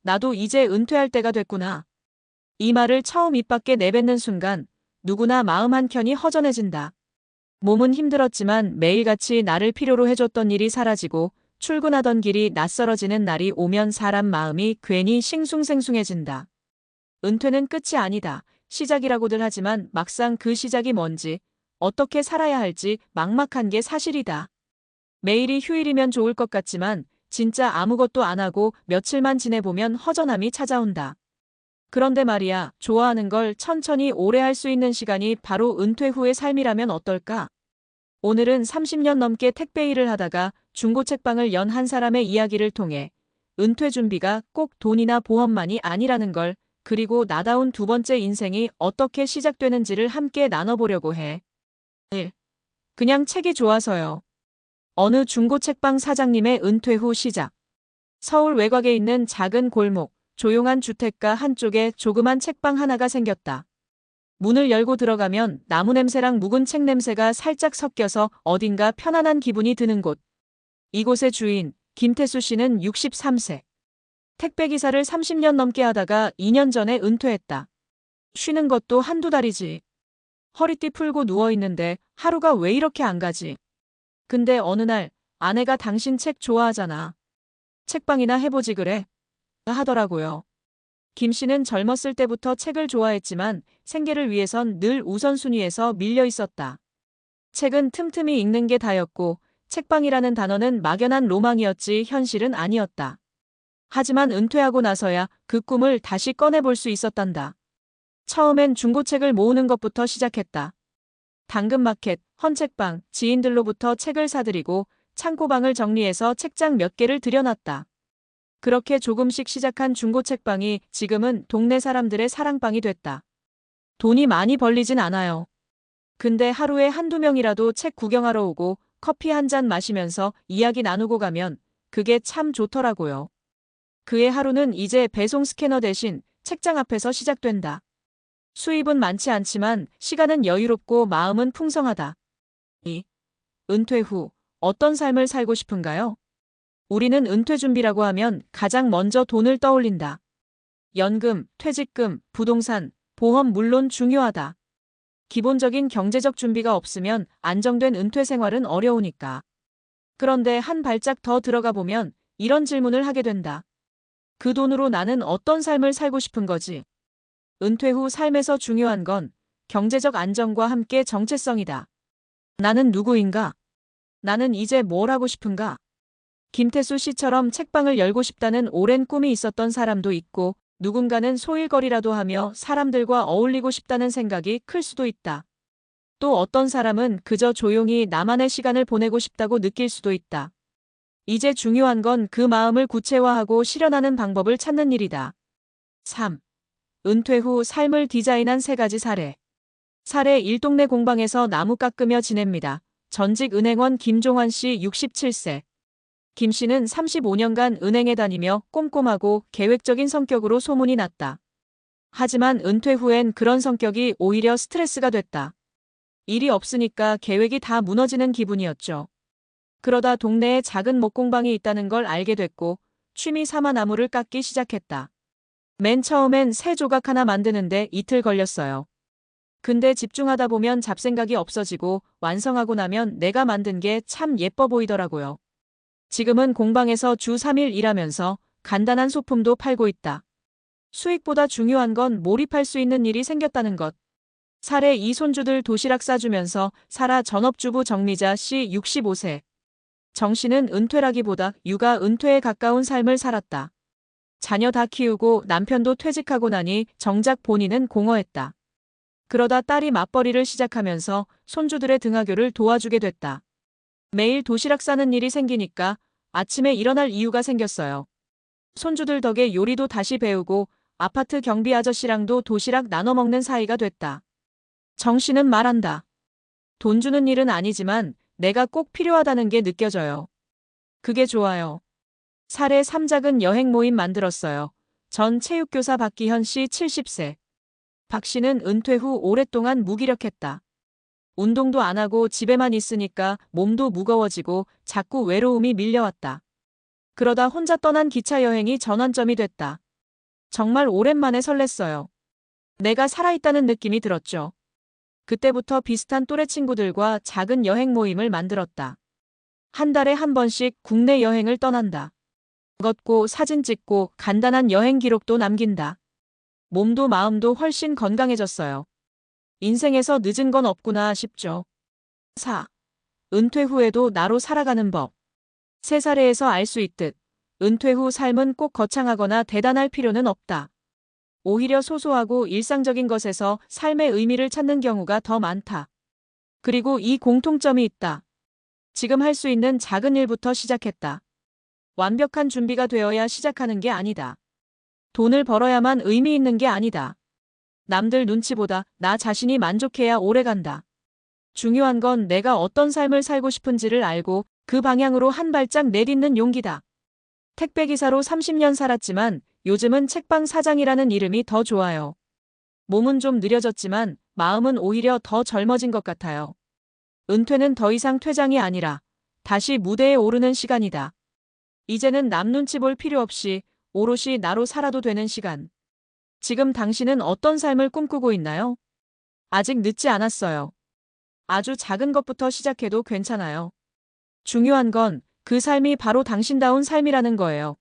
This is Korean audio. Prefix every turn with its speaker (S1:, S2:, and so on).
S1: 나도 이제 은퇴할 때가 됐구나. 이 말을 처음 입 밖에 내뱉는 순간 누구나 마음 한켠이 허전해진다. 몸은 힘들었지만 매일같이 나를 필요로 해줬던 일이 사라지고 출근하던 길이 낯설어지는 날이 오면 사람 마음이 괜히 싱숭생숭해진다. 은퇴는 끝이 아니다. 시작이라고들 하지만 막상 그 시작이 뭔지, 어떻게 살아야 할지 막막한 게 사실이다. 매일이 휴일이면 좋을 것 같지만 진짜 아무것도 안 하고 며칠만 지내보면 허전함이 찾아온다. 그런데 말이야, 좋아하는 걸 천천히 오래 할 수 있는 시간이 바로 은퇴 후의 삶이라면 어떨까? 오늘은 30년 넘게 택배 일을 하다가 중고책방을 연 한 사람의 이야기를 통해 은퇴 준비가 꼭 돈이나 보험만이 아니라는 걸, 그리고 나다운 두 번째 인생이 어떻게 시작되는지를 함께 나눠보려고 해. 1. 그냥 책이 좋아서요. 어느 중고책방 사장님의 은퇴 후 시작. 서울 외곽에 있는 작은 골목, 조용한 주택가 한쪽에 조그만 책방 하나가 생겼다. 문을 열고 들어가면 나무 냄새랑 묵은 책 냄새가 살짝 섞여서 어딘가 편안한 기분이 드는 곳. 이곳의 주인, 김태수 씨는 63세. 택배기사를 30년 넘게 하다가 2년 전에 은퇴했다. 쉬는 것도 한두 달이지. 허리띠 풀고 누워있는데 하루가 왜 이렇게 안 가지? 근데 어느 날 아내가 당신 책 좋아하잖아. 책방이나 해보지 그래? 하더라고요. 김 씨는 젊었을 때부터 책을 좋아했지만 생계를 위해선 늘 우선순위에서 밀려 있었다. 책은 틈틈이 읽는 게 다였고 책방이라는 단어는 막연한 로망이었지 현실은 아니었다. 하지만 은퇴하고 나서야 그 꿈을 다시 꺼내볼 수 있었단다. 처음엔 중고책을 모으는 것부터 시작했다. 당근마켓, 헌책방, 지인들로부터 책을 사들이고 창고방을 정리해서 책장 몇 개를 들여놨다. 그렇게 조금씩 시작한 중고책방이 지금은 동네 사람들의 사랑방이 됐다. 돈이 많이 벌리진 않아요. 근데 하루에 한두 명이라도 책 구경하러 오고 커피 한 잔 마시면서 이야기 나누고 가면 그게 참 좋더라고요. 그의 하루는 이제 배송 스캐너 대신 책장 앞에서 시작된다. 수입은 많지 않지만 시간은 여유롭고 마음은 풍성하다. 2. 은퇴 후 어떤 삶을 살고 싶은가요? 우리는 은퇴 준비라고 하면 가장 먼저 돈을 떠올린다. 연금, 퇴직금, 부동산, 보험 물론 중요하다. 기본적인 경제적 준비가 없으면 안정된 은퇴 생활은 어려우니까. 그런데 한 발짝 더 들어가 보면 이런 질문을 하게 된다. 그 돈으로 나는 어떤 삶을 살고 싶은 거지? 은퇴 후 삶에서 중요한 건 경제적 안정과 함께 정체성이다. 나는 누구인가? 나는 이제 뭘 하고 싶은가? 김태수 씨처럼 책방을 열고 싶다는 오랜 꿈이 있었던 사람도 있고 누군가는 소일거리라도 하며 사람들과 어울리고 싶다는 생각이 클 수도 있다. 또 어떤 사람은 그저 조용히 나만의 시간을 보내고 싶다고 느낄 수도 있다. 이제 중요한 건 그 마음을 구체화하고 실현하는 방법을 찾는 일이다. 3. 은퇴 후 삶을 디자인한 3가지 사례. 사례 1. 동네 공방에서 나무 깎으며 지냅니다. 전직 은행원 김종환 씨 67세. 김 씨는 35년간 은행에 다니며 꼼꼼하고 계획적인 성격으로 소문이 났다. 하지만 은퇴 후엔 그런 성격이 오히려 스트레스가 됐다. 일이 없으니까 계획이 다 무너지는 기분이었죠. 그러다 동네에 작은 목공방이 있다는 걸 알게 됐고 취미 삼아 나무를 깎기 시작했다. 맨 처음엔 새 조각 하나 만드는데 이틀 걸렸어요. 근데 집중하다 보면 잡생각이 없어지고 완성하고 나면 내가 만든 게 참 예뻐 보이더라고요. 지금은 공방에서 주 3일 일하면서 간단한 소품도 팔고 있다. 수익보다 중요한 건 몰입할 수 있는 일이 생겼다는 것. 사례 2. 손주들 도시락 싸주면서 살아 전업주부 정미자 씨 65세. 정 씨는 은퇴라기보다 육아 은퇴에 가까운 삶을 살았다. 자녀 다 키우고 남편도 퇴직하고 나니 정작 본인은 공허했다. 그러다 딸이 맞벌이를 시작하면서 손주들의 등하교를 도와주게 됐다. 매일 도시락 싸는 일이 생기니까 아침에 일어날 이유가 생겼어요. 손주들 덕에 요리도 다시 배우고 아파트 경비 아저씨랑도 도시락 나눠 먹는 사이가 됐다. 정 씨는 말한다. 돈 주는 일은 아니지만 내가 꼭 필요하다는 게 느껴져요. 그게 좋아요. 사례 3. 작은 여행 모임 만들었어요. 전 체육교사 박기현 씨 70세. 박 씨는 은퇴 후 오랫동안 무기력했다. 운동도 안 하고 집에만 있으니까 몸도 무거워지고 자꾸 외로움이 밀려왔다. 그러다 혼자 떠난 기차 여행이 전환점이 됐다. 정말 오랜만에 설렜어요. 내가 살아있다는 느낌이 들었죠. 그때부터 비슷한 또래 친구들과 작은 여행 모임을 만들었다. 한 달에 한 번씩 국내 여행을 떠난다. 걷고 사진 찍고 간단한 여행 기록도 남긴다. 몸도 마음도 훨씬 건강해졌어요. 인생에서 늦은 건 없구나 싶죠. 4. 은퇴 후에도 나로 살아가는 법. 세 사례에서 알 수 있듯 은퇴 후 삶은 꼭 거창하거나 대단할 필요는 없다. 오히려 소소하고 일상적인 것에서 삶의 의미를 찾는 경우가 더 많다. 그리고 이 공통점이 있다. 지금 할 수 있는 작은 일부터 시작했다. 완벽한 준비가 되어야 시작하는 게 아니다. 돈을 벌어야만 의미 있는 게 아니다. 남들 눈치보다 나 자신이 만족해야 오래간다. 중요한 건 내가 어떤 삶을 살고 싶은지를 알고 그 방향으로 한 발짝 내딛는 용기다. 택배기사로 30년 살았지만 요즘은 책방 사장이라는 이름이 더 좋아요. 몸은 좀 느려졌지만 마음은 오히려 더 젊어진 것 같아요. 은퇴는 더 이상 퇴장이 아니라 다시 무대에 오르는 시간이다. 이제는 남 눈치 볼 필요 없이 오롯이 나로 살아도 되는 시간. 지금 당신은 어떤 삶을 꿈꾸고 있나요? 아직 늦지 않았어요. 아주 작은 것부터 시작해도 괜찮아요. 중요한 건 그 삶이 바로 당신다운 삶이라는 거예요.